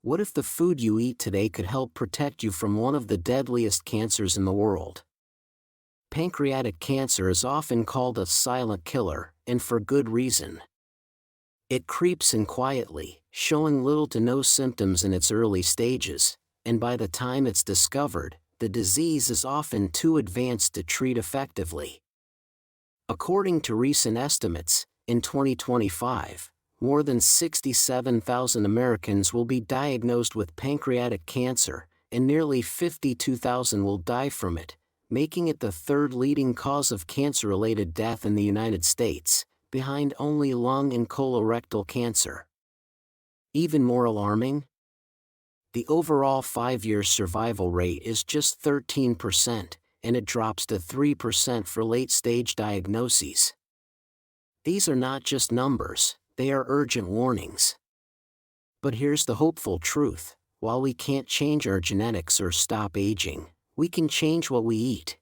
What if the food you eat today could help protect you from one of the deadliest cancers in the world? Pancreatic cancer is often called a silent killer, and for good reason. It creeps in quietly, showing little to no symptoms in its early stages, and by the time it's discovered, the disease is often too advanced to treat effectively. According to recent estimates, in 2025, more than 67,000 Americans will be diagnosed with pancreatic cancer, and nearly 52,000 will die from it, making it the third leading cause of cancer-related death in the United States, behind only lung and colorectal cancer. Even more alarming? The overall 5-year survival rate is just 13%, and it drops to 3% for late-stage diagnoses. These are not just numbers, they are urgent warnings. But here's the hopeful truth: while we can't change our genetics or stop aging, we can change what we eat.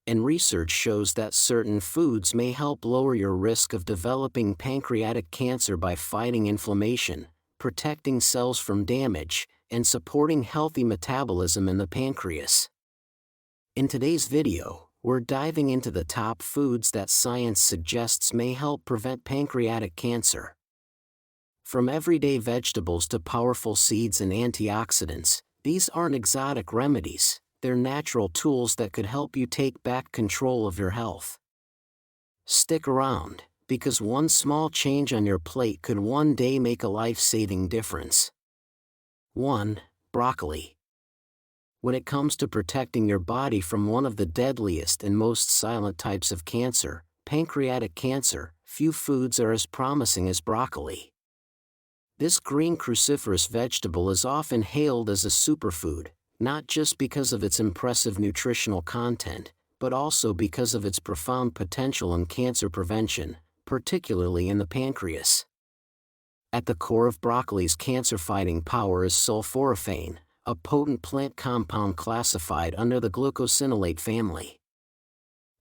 And research shows that certain foods may help lower your risk of developing pancreatic cancer by fighting inflammation, protecting cells from damage, and supporting healthy metabolism in the pancreas. In today's video, we're diving into the top foods that science suggests may help prevent pancreatic cancer. From everyday vegetables to powerful seeds and antioxidants, these aren't exotic remedies, they're natural tools that could help you take back control of your health. Stick around, because one small change on your plate could one day make a life-saving difference. 1. Broccoli. When it comes to protecting your body from one of the deadliest and most silent types of cancer, pancreatic cancer, few foods are as promising as broccoli. This green cruciferous vegetable is often hailed as a superfood, not just because of its impressive nutritional content, but also because of its profound potential in cancer prevention, particularly in the pancreas. At the core of broccoli's cancer-fighting power is sulforaphane, a potent plant compound classified under the glucosinolate family.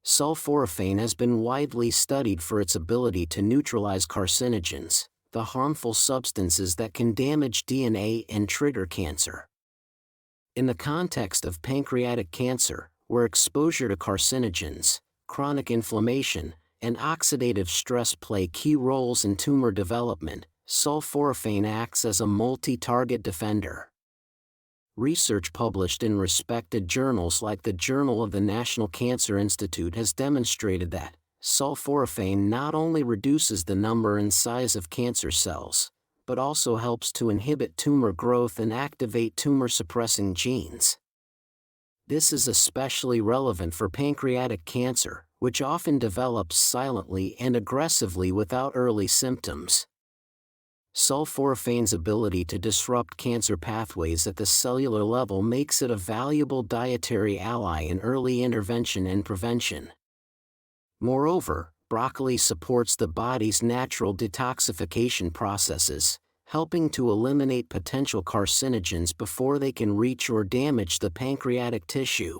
Sulforaphane has been widely studied for its ability to neutralize carcinogens, the harmful substances that can damage DNA and trigger cancer. In the context of pancreatic cancer, where exposure to carcinogens, chronic inflammation, and oxidative stress play key roles in tumor development, sulforaphane acts as a multi-target defender. Research published in respected journals like the Journal of the National Cancer Institute has demonstrated that sulforaphane not only reduces the number and size of cancer cells, but also helps to inhibit tumor growth and activate tumor-suppressing genes. This is especially relevant for pancreatic cancer, which often develops silently and aggressively without early symptoms. Sulforaphane's ability to disrupt cancer pathways at the cellular level makes it a valuable dietary ally in early intervention and prevention. Moreover, broccoli supports the body's natural detoxification processes, helping to eliminate potential carcinogens before they can reach or damage the pancreatic tissue.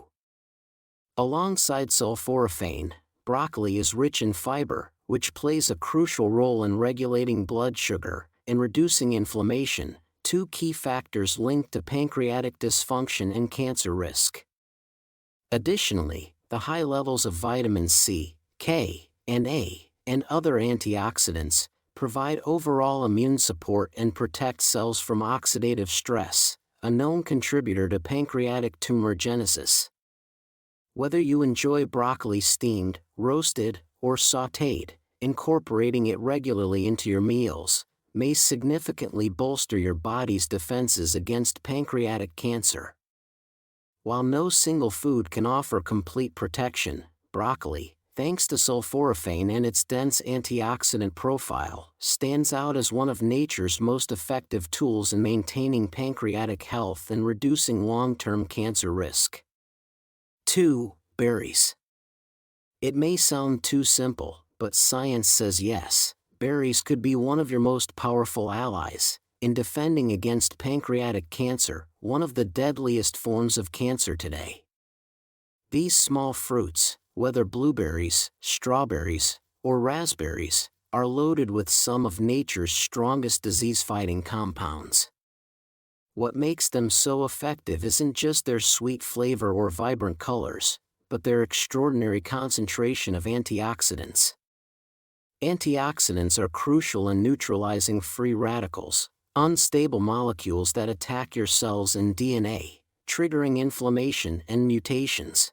Alongside sulforaphane, broccoli is rich in fiber, which plays a crucial role in regulating blood sugar and reducing inflammation, two key factors linked to pancreatic dysfunction and cancer risk. Additionally, the high levels of vitamin C, K, and A, and other antioxidants, provide overall immune support and protect cells from oxidative stress, a known contributor to pancreatic tumorigenesis. Whether you enjoy broccoli steamed, roasted, or sautéed, incorporating it regularly into your meals may significantly bolster your body's defenses against pancreatic cancer. While no single food can offer complete protection, broccoli, thanks to sulforaphane and its dense antioxidant profile, stands out as one of nature's most effective tools in maintaining pancreatic health and reducing long-term cancer risk. 2. Berries. It may sound too simple, but science says yes. Berries could be one of your most powerful allies in defending against pancreatic cancer, one of the deadliest forms of cancer today. These small fruits, whether blueberries, strawberries, or raspberries, are loaded with some of nature's strongest disease-fighting compounds. What makes them so effective isn't just their sweet flavor or vibrant colors, but their extraordinary concentration of antioxidants. Antioxidants are crucial in neutralizing free radicals, unstable molecules that attack your cells and DNA, triggering inflammation and mutations.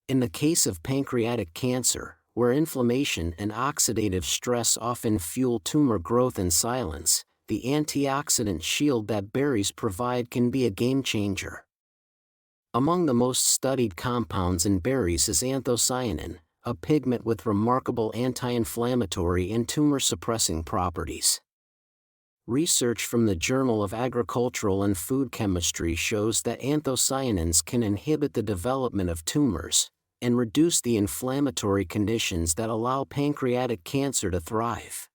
In the case of pancreatic cancer, where inflammation and oxidative stress often fuel tumor growth in silence, the antioxidant shield that berries provide can be a game changer. Among the most studied compounds in berries is anthocyanin, a pigment with remarkable anti-inflammatory and tumor-suppressing properties. Research from the Journal of Agricultural and Food Chemistry shows that anthocyanins can inhibit the development of tumors and reduce the inflammatory conditions that allow pancreatic cancer to thrive.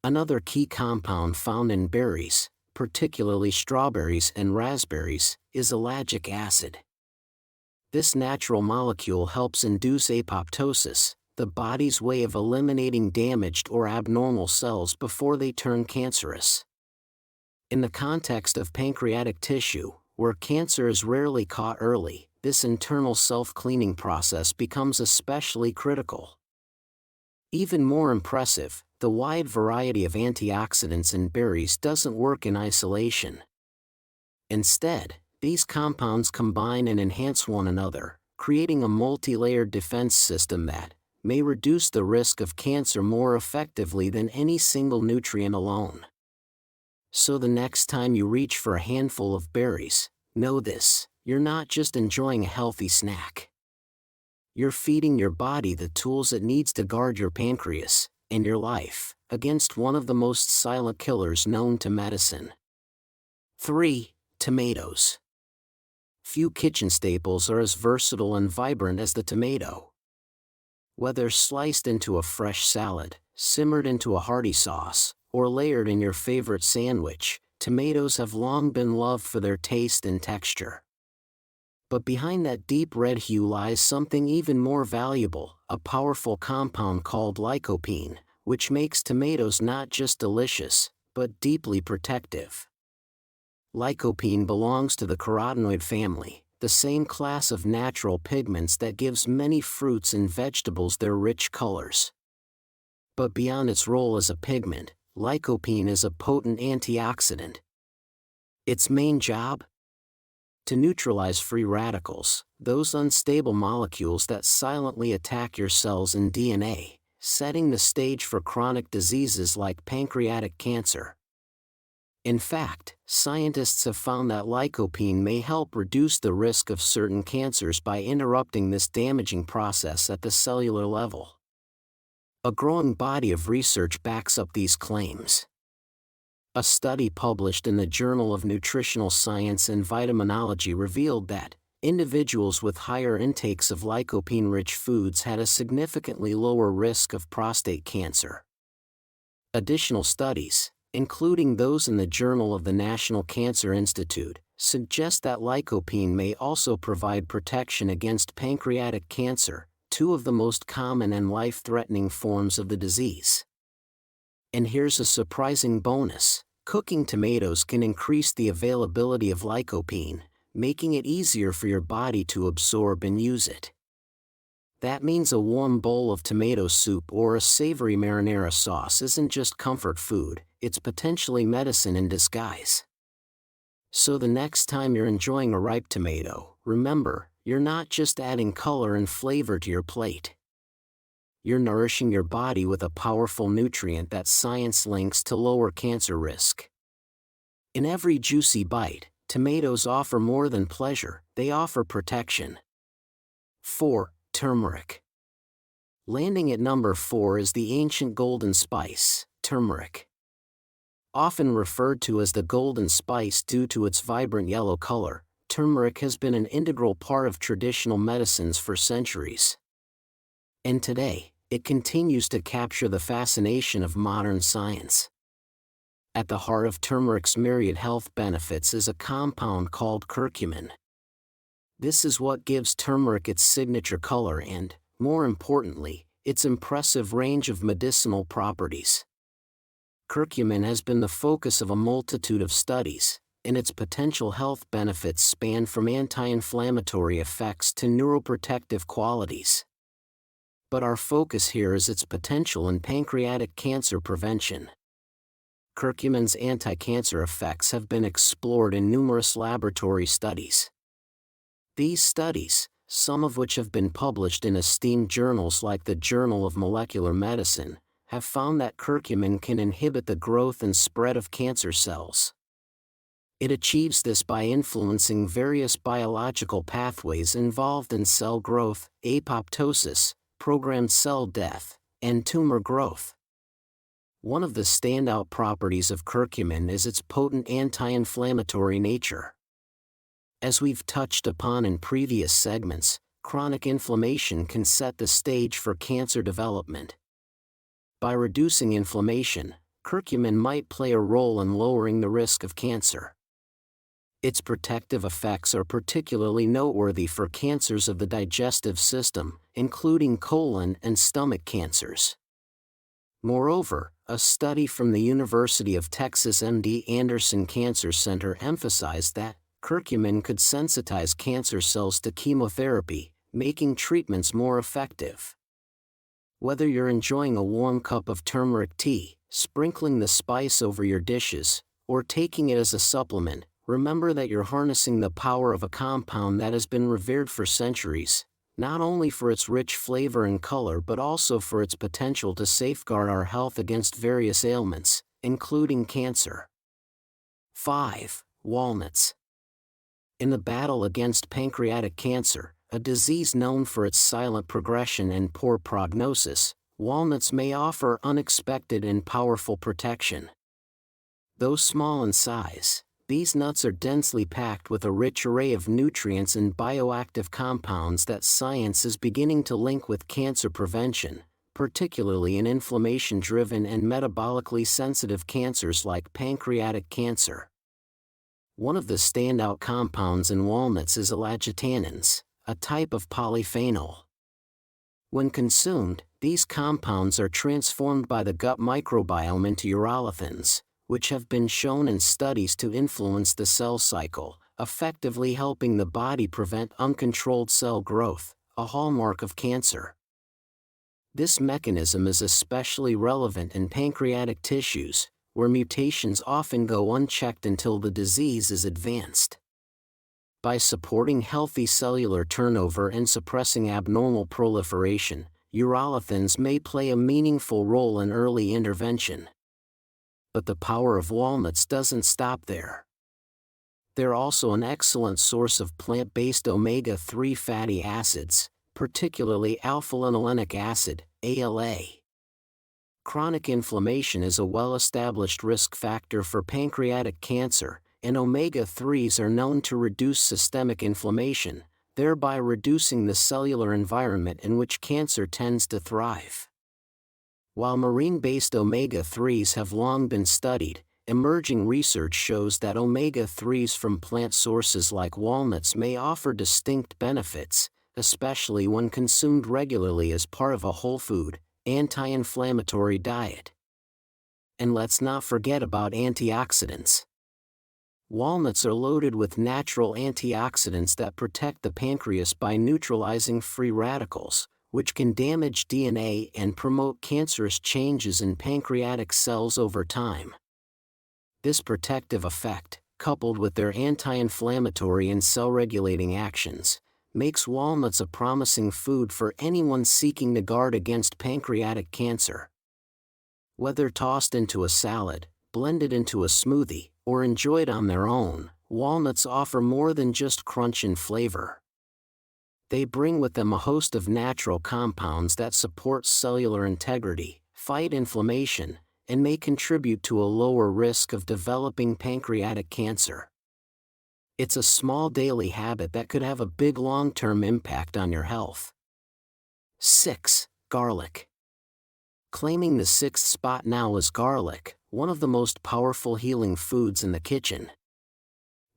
Another key compound found in berries, particularly strawberries and raspberries, is ellagic acid. This natural molecule helps induce apoptosis, the body's way of eliminating damaged or abnormal cells before they turn cancerous. In the context of pancreatic tissue, where cancer is rarely caught early, this internal self-cleaning process becomes especially critical. Even more impressive, the wide variety of antioxidants in berries doesn't work in isolation. Instead, these compounds combine and enhance one another, creating a multi-layered defense system that may reduce the risk of cancer more effectively than any single nutrient alone. So the next time you reach for a handful of berries, know this: you're not just enjoying a healthy snack. You're feeding your body the tools it needs to guard your pancreas and your life against one of the most silent killers known to medicine. 3. Tomatoes. Few kitchen staples are as versatile and vibrant as the tomato. Whether sliced into a fresh salad, simmered into a hearty sauce, or layered in your favorite sandwich, tomatoes have long been loved for their taste and texture. But behind that deep red hue lies something even more valuable, a powerful compound called lycopene, which makes tomatoes not just delicious, but deeply protective. Lycopene belongs to the carotenoid family, the same class of natural pigments that gives many fruits and vegetables their rich colors. But beyond its role as a pigment, lycopene is a potent antioxidant. Its main job? To neutralize free radicals, those unstable molecules that silently attack your cells and DNA, setting the stage for chronic diseases like pancreatic cancer. In fact, scientists have found that lycopene may help reduce the risk of certain cancers by interrupting this damaging process at the cellular level. A growing body of research backs up these claims. A study published in the Journal of Nutritional Science and Vitaminology revealed that individuals with higher intakes of lycopene-rich foods had a significantly lower risk of prostate cancer. Additional studies, including those in the Journal of the National Cancer Institute, suggest that lycopene may also provide protection against pancreatic cancer, two of the most common and life-threatening forms of the disease. And here's a surprising bonus: cooking tomatoes can increase the availability of lycopene, making it easier for your body to absorb and use it. That means a warm bowl of tomato soup or a savory marinara sauce isn't just comfort food, it's potentially medicine in disguise. So the next time you're enjoying a ripe tomato, remember, you're not just adding color and flavor to your plate. You're nourishing your body with a powerful nutrient that science links to lower cancer risk. In every juicy bite, tomatoes offer more than pleasure, they offer protection. 4. Turmeric. Landing at number 4 is the ancient golden spice, turmeric. Often referred to as the golden spice due to its vibrant yellow color, turmeric has been an integral part of traditional medicines for centuries. And today, it continues to capture the fascination of modern science. At the heart of turmeric's myriad health benefits is a compound called curcumin. This is what gives turmeric its signature color and, more importantly, its impressive range of medicinal properties. Curcumin has been the focus of a multitude of studies, and its potential health benefits span from anti-inflammatory effects to neuroprotective qualities. But our focus here is its potential in pancreatic cancer prevention. Curcumin's anti-cancer effects have been explored in numerous laboratory studies. These studies, some of which have been published in esteemed journals like the Journal of Molecular Medicine, have found that curcumin can inhibit the growth and spread of cancer cells. It achieves this by influencing various biological pathways involved in cell growth, apoptosis, programmed cell death, and tumor growth. One of the standout properties of curcumin is its potent anti-inflammatory nature. As we've touched upon in previous segments, chronic inflammation can set the stage for cancer development. By reducing inflammation, curcumin might play a role in lowering the risk of cancer. Its protective effects are particularly noteworthy for cancers of the digestive system, including colon and stomach cancers. Moreover, a study from the University of Texas MD Anderson Cancer Center emphasized that curcumin could sensitize cancer cells to chemotherapy, making treatments more effective. Whether you're enjoying a warm cup of turmeric tea, sprinkling the spice over your dishes, or taking it as a supplement, remember that you're harnessing the power of a compound that has been revered for centuries, not only for its rich flavor and color but also for its potential to safeguard our health against various ailments, including cancer. 5. Walnuts. In the battle against pancreatic cancer, a disease known for its silent progression and poor prognosis, walnuts may offer unexpected and powerful protection. Though small in size, these nuts are densely packed with a rich array of nutrients and bioactive compounds that science is beginning to link with cancer prevention, particularly in inflammation-driven and metabolically sensitive cancers like pancreatic cancer. One of the standout compounds in walnuts is ellagitannins, a type of polyphenol. When consumed, these compounds are transformed by the gut microbiome into urolithins, which have been shown in studies to influence the cell cycle, effectively helping the body prevent uncontrolled cell growth, a hallmark of cancer. This mechanism is especially relevant in pancreatic tissues, where mutations often go unchecked until the disease is advanced. By supporting healthy cellular turnover and suppressing abnormal proliferation, urolithins may play a meaningful role in early intervention. But the power of walnuts doesn't stop there. They're also an excellent source of plant-based omega-3 fatty acids, particularly alpha-linolenic acid, ALA. Chronic inflammation is a well-established risk factor for pancreatic cancer, and omega-3s are known to reduce systemic inflammation, thereby reducing the cellular environment in which cancer tends to thrive. While marine-based omega-3s have long been studied, emerging research shows that omega-3s from plant sources like walnuts may offer distinct benefits, especially when consumed regularly as part of a whole food, anti-inflammatory diet. And let's not forget about antioxidants. Walnuts are loaded with natural antioxidants that protect the pancreas by neutralizing free radicals, which can damage DNA and promote cancerous changes in pancreatic cells over time. This protective effect, coupled with their anti-inflammatory and cell-regulating actions, makes walnuts a promising food for anyone seeking to guard against pancreatic cancer. Whether tossed into a salad, blended into a smoothie, or enjoyed on their own, walnuts offer more than just crunch and flavor. They bring with them a host of natural compounds that support cellular integrity, fight inflammation, and may contribute to a lower risk of developing pancreatic cancer. It's a small daily habit that could have a big long-term impact on your health. 6. Garlic. Claiming the sixth spot now is garlic, one of the most powerful healing foods in the kitchen.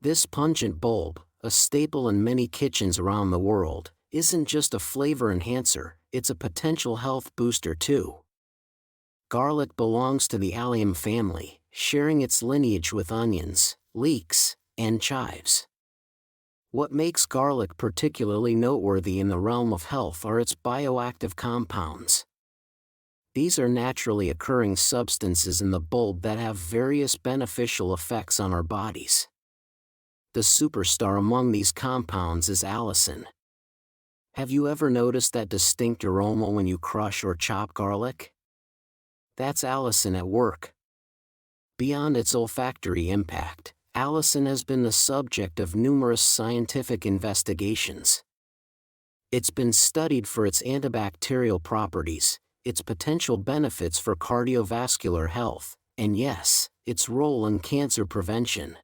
This pungent bulb, a staple in many kitchens around the world, isn't just a flavor enhancer, it's a potential health booster too. Garlic belongs to the allium family, sharing its lineage with onions, leeks, and chives. What makes garlic particularly noteworthy in the realm of health are its bioactive compounds. These are naturally occurring substances in the bulb that have various beneficial effects on our bodies. The superstar among these compounds is allicin. Have you ever noticed that distinct aroma when you crush or chop garlic? That's allicin at work. Beyond its olfactory impact, allicin has been the subject of numerous scientific investigations. It's been studied for its antibacterial properties, its potential benefits for cardiovascular health, and yes, its role in cancer prevention.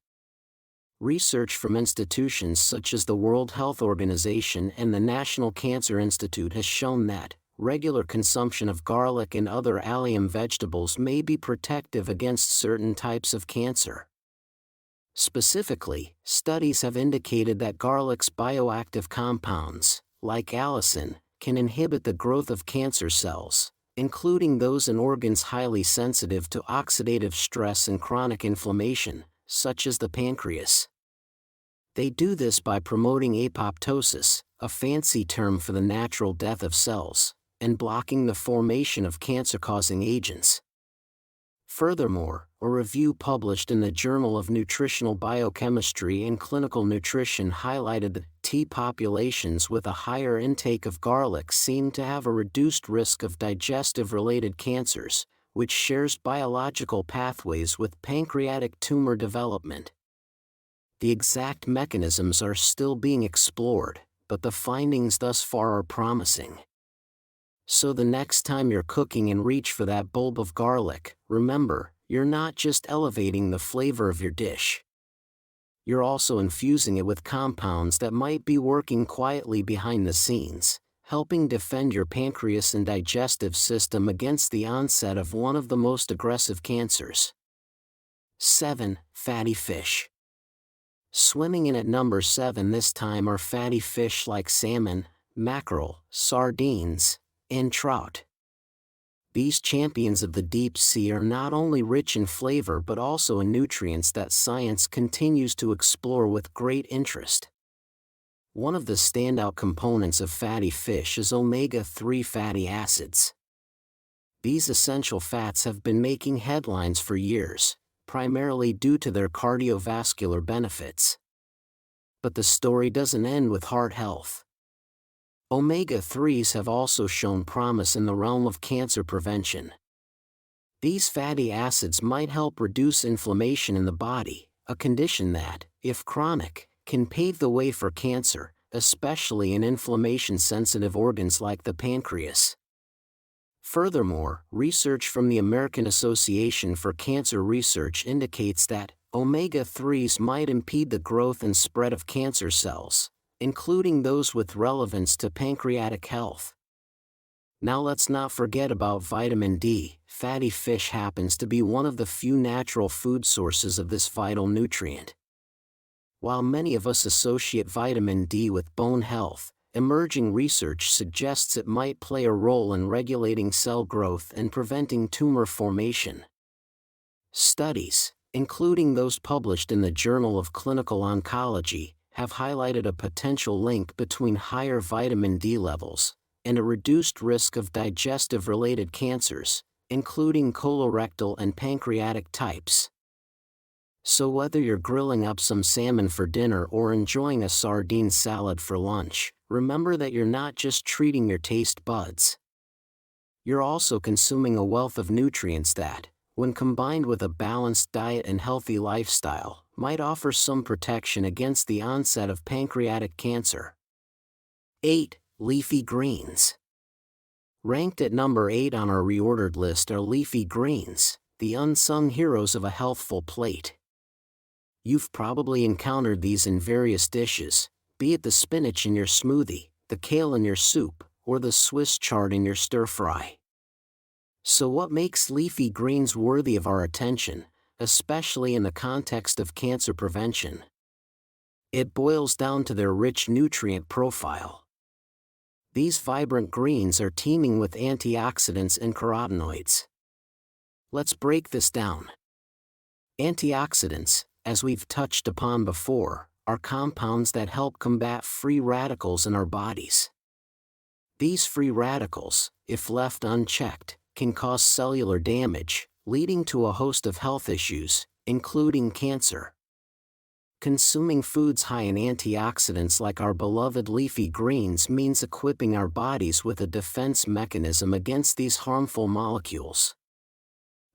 Research from institutions such as the World Health Organization and the National Cancer Institute has shown that regular consumption of garlic and other allium vegetables may be protective against certain types of cancer. Specifically, studies have indicated that garlic's bioactive compounds, like allicin, can inhibit the growth of cancer cells, including those in organs highly sensitive to oxidative stress and chronic inflammation, such as the pancreas. They do this by promoting apoptosis, a fancy term for the natural death of cells, and blocking the formation of cancer-causing agents. Furthermore, a review published in the Journal of Nutritional Biochemistry and Clinical Nutrition highlighted that T populations with a higher intake of garlic seem to have a reduced risk of digestive-related cancers, which shares biological pathways with pancreatic tumor development. The exact mechanisms are still being explored, but the findings thus far are promising. So the next time you're cooking and reach for that bulb of garlic, remember, you're not just elevating the flavor of your dish. You're also infusing it with compounds that might be working quietly behind the scenes, helping defend your pancreas and digestive system against the onset of one of the most aggressive cancers. 7. Fatty fish. Swimming in at number 7 this time are fatty fish like salmon, mackerel, sardines, and trout. These champions of the deep sea are not only rich in flavor but also in nutrients that science continues to explore with great interest. One of the standout components of fatty fish is omega-3 fatty acids. These essential fats have been making headlines for years, primarily due to their cardiovascular benefits. But the story doesn't end with heart health. Omega-3s have also shown promise in the realm of cancer prevention. These fatty acids might help reduce inflammation in the body, a condition that, if chronic, can pave the way for cancer, especially in inflammation-sensitive organs like the pancreas. Furthermore, research from the American Association for Cancer Research indicates that omega-3s might impede the growth and spread of cancer cells, including those with relevance to pancreatic health. Now let's not forget about vitamin D. Fatty fish happens to be one of the few natural food sources of this vital nutrient. While many of us associate vitamin D with bone health, emerging research suggests it might play a role in regulating cell growth and preventing tumor formation. Studies, including those published in the Journal of Clinical Oncology, have highlighted a potential link between higher vitamin D levels and a reduced risk of digestive-related cancers, including colorectal and pancreatic types. So whether you're grilling up some salmon for dinner or enjoying a sardine salad for lunch, remember that you're not just treating your taste buds. You're also consuming a wealth of nutrients that, when combined with a balanced diet and healthy lifestyle, might offer some protection against the onset of pancreatic cancer. 8. Leafy greens. Ranked at number 8 on our reordered list are leafy greens, the unsung heroes of a healthful plate. You've probably encountered these in various dishes, be it the spinach in your smoothie, the kale in your soup, or the Swiss chard in your stir-fry. So what makes leafy greens worthy of our attention, especially in the context of cancer prevention? It boils down to their rich nutrient profile. These vibrant greens are teeming with antioxidants and carotenoids. Let's break this down. Antioxidants, as we've touched upon before, are compounds that help combat free radicals in our bodies. These free radicals, if left unchecked, can cause cellular damage, leading to a host of health issues, including cancer. Consuming foods high in antioxidants like our beloved leafy greens means equipping our bodies with a defense mechanism against these harmful molecules.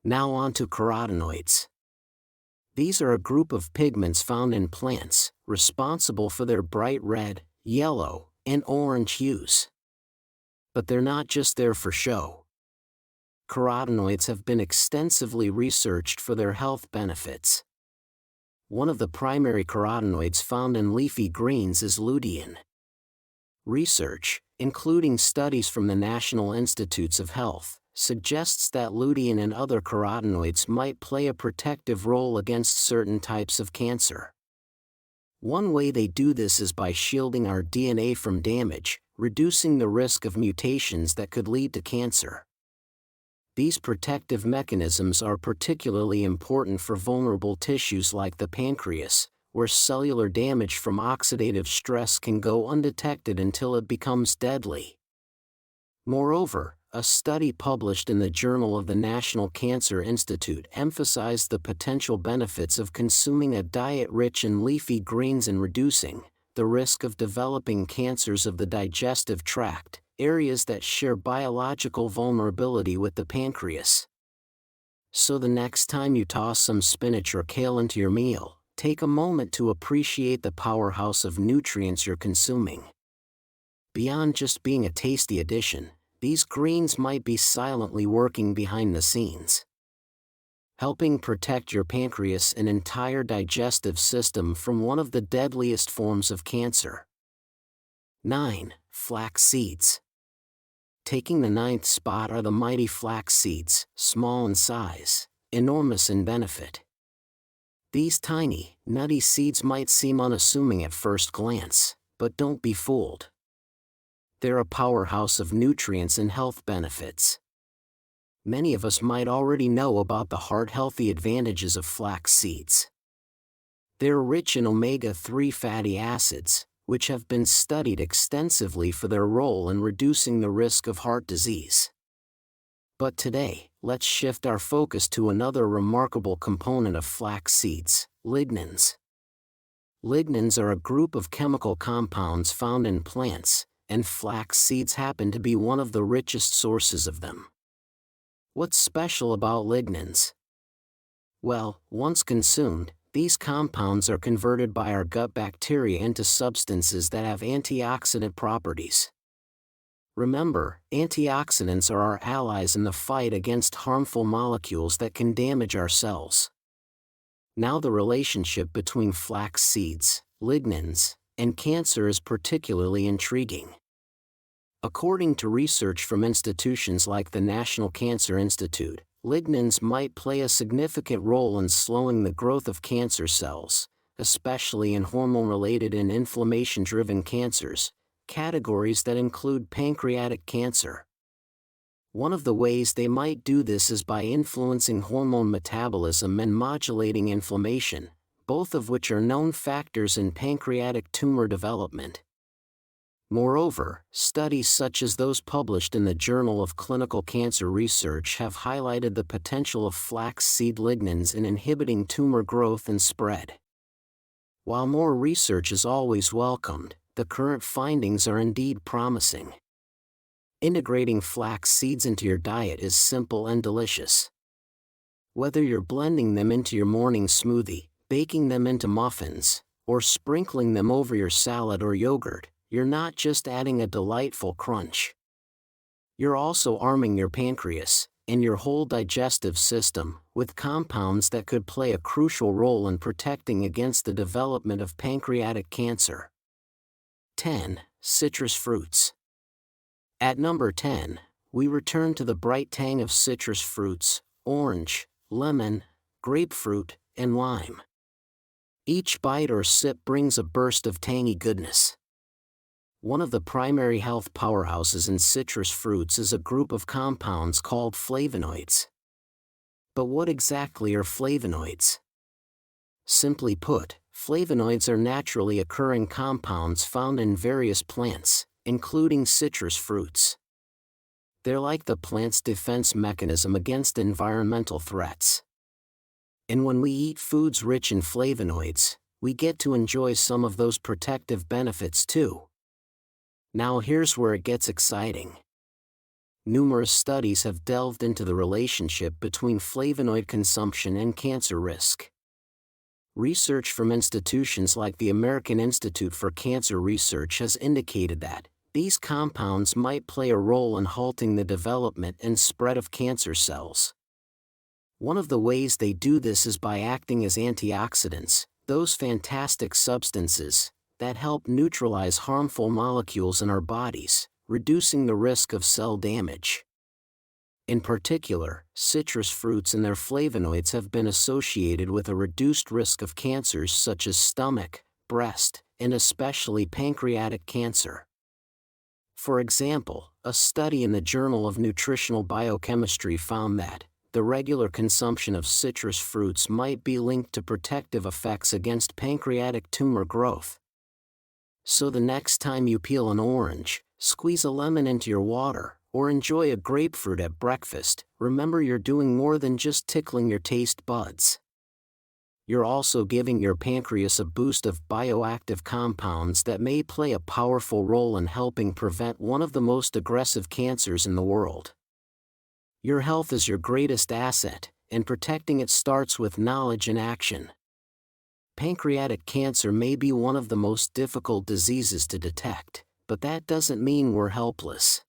Now on to carotenoids. These are a group of pigments found in plants, responsible for their bright red, yellow, and orange hues. But they're not just there for show. Carotenoids have been extensively researched for their health benefits. One of the primary carotenoids found in leafy greens is lutein. Research, including studies from the National Institutes of Health, suggests that lutein and other carotenoids might play a protective role against certain types of cancer. One way they do this is by shielding our DNA from damage, reducing the risk of mutations that could lead to cancer. These protective mechanisms are particularly important for vulnerable tissues like the pancreas, where cellular damage from oxidative stress can go undetected until it becomes deadly. Moreover, a study published in the Journal of the National Cancer Institute emphasized the potential benefits of consuming a diet rich in leafy greens and reducing the risk of developing cancers of the digestive tract, areas that share biological vulnerability with the pancreas. So the next time you toss some spinach or kale into your meal, take a moment to appreciate the powerhouse of nutrients you're consuming. Beyond just being a tasty addition, these greens might be silently working behind the scenes, helping protect your pancreas and entire digestive system from one of the deadliest forms of cancer. 9. Flax seeds. Taking the 9th spot are the mighty flax seeds, small in size, enormous in benefit. These tiny, nutty seeds might seem unassuming at first glance, but don't be fooled. They're a powerhouse of nutrients and health benefits. Many of us might already know about the heart-healthy advantages of flax seeds. They're rich in omega-3 fatty acids, which have been studied extensively for their role in reducing the risk of heart disease. But today, let's shift our focus to another remarkable component of flax seeds, lignans. Lignans are a group of chemical compounds found in plants, and flax seeds happen to be one of the richest sources of them. What's special about lignans? Well, once consumed, these compounds are converted by our gut bacteria into substances that have antioxidant properties. Remember, antioxidants are our allies in the fight against harmful molecules that can damage our cells. Now the relationship between flax seeds, lignans, and cancer is particularly intriguing. According to research from institutions like the National Cancer Institute, lignans might play a significant role in slowing the growth of cancer cells, especially in hormone-related and inflammation-driven cancers, categories that include pancreatic cancer. One of the ways they might do this is by influencing hormone metabolism and modulating inflammation, both of which are known factors in pancreatic tumor development. Moreover, studies such as those published in the Journal of Clinical Cancer Research have highlighted the potential of flax seed lignans in inhibiting tumor growth and spread. While more research is always welcomed, the current findings are indeed promising. Integrating flax seeds into your diet is simple and delicious. Whether you're blending them into your morning smoothie, baking them into muffins, or sprinkling them over your salad or yogurt, you're not just adding a delightful crunch. You're also arming your pancreas, and your whole digestive system, with compounds that could play a crucial role in protecting against the development of pancreatic cancer. 10. Citrus fruits. At number 10, we return to the bright tang of citrus fruits, orange, lemon, grapefruit, and lime. Each bite or sip brings a burst of tangy goodness. One of the primary health powerhouses in citrus fruits is a group of compounds called flavonoids. But what exactly are flavonoids? Simply put, flavonoids are naturally occurring compounds found in various plants, including citrus fruits. They're like the plant's defense mechanism against environmental threats. And when we eat foods rich in flavonoids, we get to enjoy some of those protective benefits too. Now here's where it gets exciting. Numerous studies have delved into the relationship between flavonoid consumption and cancer risk. Research from institutions like the American Institute for Cancer Research has indicated that these compounds might play a role in halting the development and spread of cancer cells. One of the ways they do this is by acting as antioxidants, those fantastic substances that help neutralize harmful molecules in our bodies, reducing the risk of cell damage. In particular, citrus fruits and their flavonoids have been associated with a reduced risk of cancers such as stomach, breast, and especially pancreatic cancer. For example, a study in the Journal of Nutritional Biochemistry found that the regular consumption of citrus fruits might be linked to protective effects against pancreatic tumor growth. So the next time you peel an orange, squeeze a lemon into your water, or enjoy a grapefruit at breakfast, remember you're doing more than just tickling your taste buds. You're also giving your pancreas a boost of bioactive compounds that may play a powerful role in helping prevent one of the most aggressive cancers in the world. Your health is your greatest asset, and protecting it starts with knowledge and action. Pancreatic cancer may be one of the most difficult diseases to detect, but that doesn't mean we're helpless.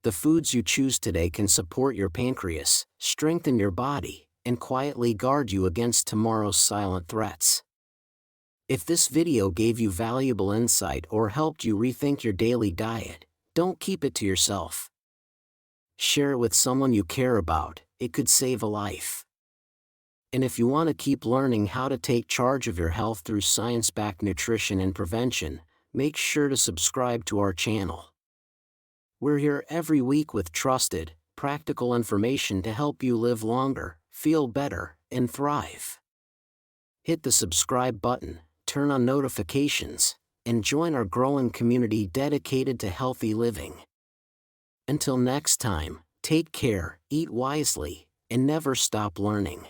The foods you choose today can support your pancreas, strengthen your body, and quietly guard you against tomorrow's silent threats. If this video gave you valuable insight or helped you rethink your daily diet, don't keep it to yourself. Share it with someone you care about, it could save a life. And if you want to keep learning how to take charge of your health through science-backed nutrition and prevention, make sure to subscribe to our channel. We're here every week with trusted, practical information to help you live longer, feel better, and thrive. Hit the subscribe button, turn on notifications, and join our growing community dedicated to healthy living. Until next time, take care, eat wisely, and never stop learning.